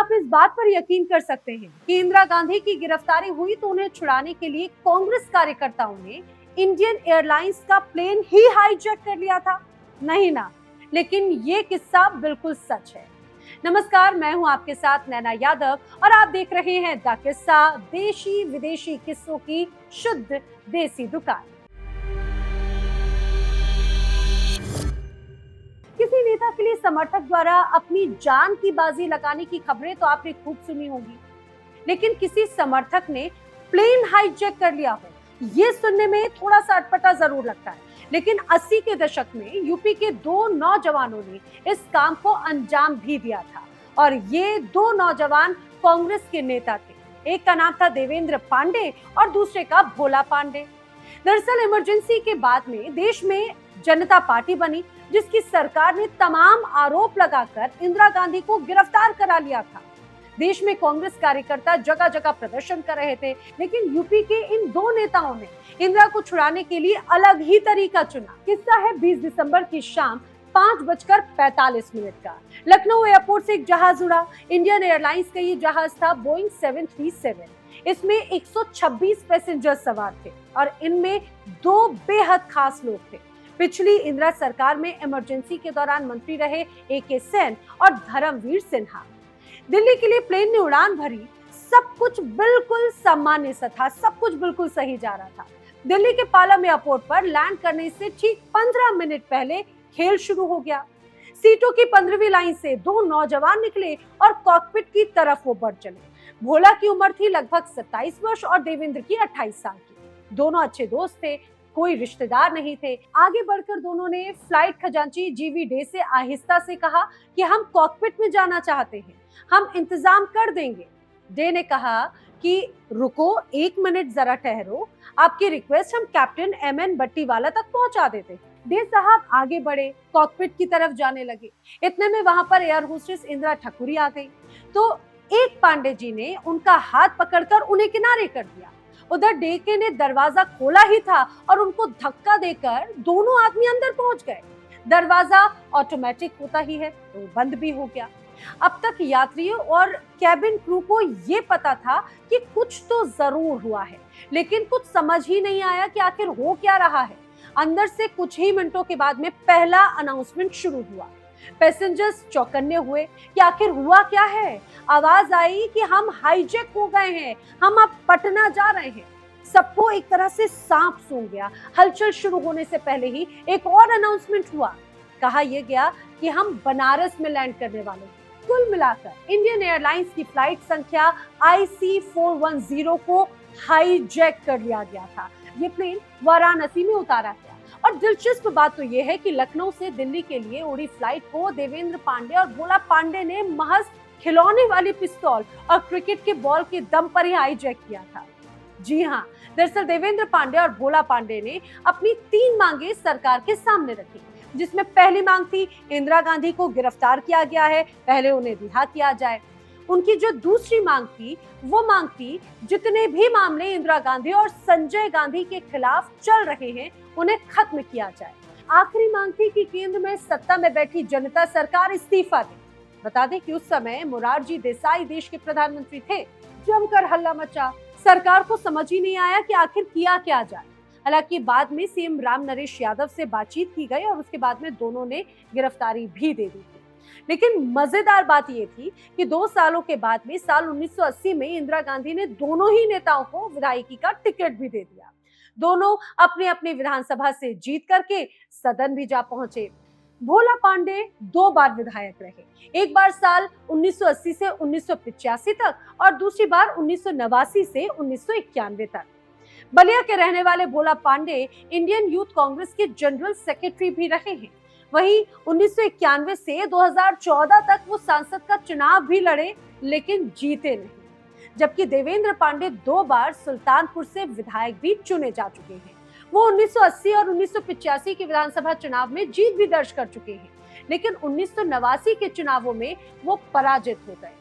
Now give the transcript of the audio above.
आप इस बात पर यकीन कर सकते हैं कि इंदिरा गांधी की गिरफ्तारी हुई तो उन्हें छुड़ाने के लिए कांग्रेस कार्यकर्ताओं ने इंडियन एयरलाइंस का प्लेन ही हाईजैक कर लिया था? नहीं ना, लेकिन ये किस्सा बिल्कुल सच है। नमस्कार, मैं हूं आपके साथ नैना यादव और आप देख रहे हैं द किस्सा, देशी विदेशी किस्सों की शुद्ध देसी दुकान। किसी नेता के लिए समर्थक द्वारा अपनी जान की बाजी लगाने की खबरें तो आपने खूब सुनी होंगी, लेकिन किसी समर्थक ने प्लेन हाईजैक कर लिया हो, ये सुनने में थोड़ा सा अटपटा जरूर लगता है। लेकिन 80 के दशक में यूपी के दो नौजवानों ने इस काम को अंजाम भी दिया था और ये दो नौजवान कांग्रेस के नेता थे। एक का नाम था देवेंद्र पांडे और दूसरे का भोला पांडे। दरअसल इमरजेंसी के बाद में देश में जनता पार्टी बनी, जिसकी सरकार ने तमाम आरोप लगाकर इंदिरा गांधी को गिरफ्तार करा लिया था। देश में कांग्रेस कार्यकर्ता जगह जगह प्रदर्शन कर रहे थे, लेकिन यूपी के इन दो नेताओं ने इंदिरा को छुड़ाने के लिए अलग ही तरीका चुना। किस्सा है 20 दिसंबर की शाम 5:45 का। लखनऊ एयरपोर्ट से एक जहाज उड़ा। इंडियन एयरलाइंस का ये जहाज था बोइंग 737। इसमें 126 पैसेंजर सवार थे और इनमें दो बेहद खास लोग थे। पिछली इंदिरा सरकार में इमरजेंसी के दौरान मंत्री रहे AK सेन और धर्मवीर सिन्हा। दिल्ली के लिए प्लेन ने उड़ान भरी। सब कुछ बिल्कुल सामान्य सा था, सब कुछ बिल्कुल सही जा रहा था। दिल्ली के पालम एयरपोर्ट पर लैंड करने से ठीक 15 मिनट पहले खेल शुरू हो गया। सीटों की 15वीं लाइन से दो नौजवान निकले और कॉकपिट की तरफ वो बढ़ चले। भोला की उम्र थी लगभग 27 वर्ष और देवेंद्र की 28 साल की। दोनों अच्छे दोस्त थे, कोई रिश्तेदार नहीं थे। आगे बढ़कर दोनों ने फ्लाइट खजांची GV डे से आहिस्ता से कहा कि हम कॉकपिट में जाना चाहते हैं, हम इंतजाम कर देंगे। डे ने कहा कि रुको, 1 मिनट जरा ठहरो, आपकी रिक्वेस्ट हम कैप्टन MN बट्टीवाला तक पहुंचा देते हैं। डे साहब आगे बढ़े, कॉकपिट की तरफ जाने लगे। इतने में वहां पर एयर होस्टेस इंदिरा ठकुरी आ गई, तो एक पांडे जी ने उनका हाथ पकड़कर उन्हें किनारे कर दिया। उधर डेके ने दरवाजा खोला ही था और उनको धक्का देकर दोनों आदमी अंदर पहुंच गए। दरवाजा ऑटोमेटिक होता ही है तो बंद भी हो गया। अब तक यात्रियों और कैबिन क्रू को ये पता था कि कुछ तो जरूर हुआ है, लेकिन कुछ समझ ही नहीं आया कि आखिर हो क्या रहा है। अंदर से कुछ ही मिनटों के बाद में पहला अनाउंसमेंट शुरू हुआ। पैसेंजर्स चौकन्ने हुए कि आखिर हुआ क्या है। आवाज आई कि हम हाईजैक हो गए हैं, हम अब पटना जा रहे हैं। सबको एक तरह से सांप सूंघ गया। हलचल शुरू होने से पहले ही एक और अनाउंसमेंट हुआ। कहा यह गया कि हम बनारस में लैंड करने वाले हैं। कुल मिलाकर इंडियन एयरलाइंस की फ्लाइट संख्या IC410 को हाईजैक कर लिया गया था। ये प्लेन वाराणसी में उतारा गया और दिलचस्प बात तो यह है कि लखनऊ से दिल्ली के लिए उड़ी फ्लाइट को देवेंद्र पांडे और भोला पांडे ने महज खिलौने वाली पिस्तौल और क्रिकेट के बॉल के दम पर ही हाईजैक किया था। जी हाँ, दरअसल देवेंद्र पांडे और भोला पांडे ने अपनी 3 मांगे सरकार के सामने रखी, जिसमें पहली मांग थी इंदिरा गांधी को गिरफ्तार किया गया है, पहले उन्हें रिहा किया जाए। उनकी जो दूसरी मांग थी वो मांग थी जितने भी मामले इंदिरा गांधी और संजय गांधी के खिलाफ चल रहे हैं उन्हें खत्म किया जाए। आखिरी मांग थी कि केंद्र में सत्ता में बैठी जनता सरकार इस्तीफा दे। बता दें कि उस समय मोरारजी देसाई देश के प्रधानमंत्री थे। जमकर हल्ला मचा, सरकार को समझ ही नहीं आया कि आखिर किया क्या जाए। हालांकि बाद में CM राम नरेश यादव से बातचीत की गई और उसके बाद में दोनों ने गिरफ्तारी भी दे दी थी। लेकिन मजेदार बात यह थी कि 2 सालों के बाद में साल 1980 में इंदिरा गांधी ने दोनों ही नेताओं को विधायकी का टिकट भी दे दिया। दोनों अपने अपने विधानसभा से जीत करके सदन भी जा पहुंचे। भोला पांडे 2 बार विधायक रहे, एक बार साल 1980 से 1985 तक और दूसरी बार 1989 से 1991 तक। बलिया के रहने वाले भोला पांडे इंडियन यूथ कांग्रेस के जनरल सेक्रेटरी भी रहे हैं। वहीं 1991 से 2014 तक वो सांसद का चुनाव भी लड़े, लेकिन जीते नहीं। जबकि देवेंद्र पांडे 2 बार सुल्तानपुर से विधायक भी चुने जा चुके हैं। वो 1980 और 1985 के विधानसभा चुनाव में जीत भी दर्ज कर चुके हैं, लेकिन 1989 के चुनावों में वो पराजित हो गए।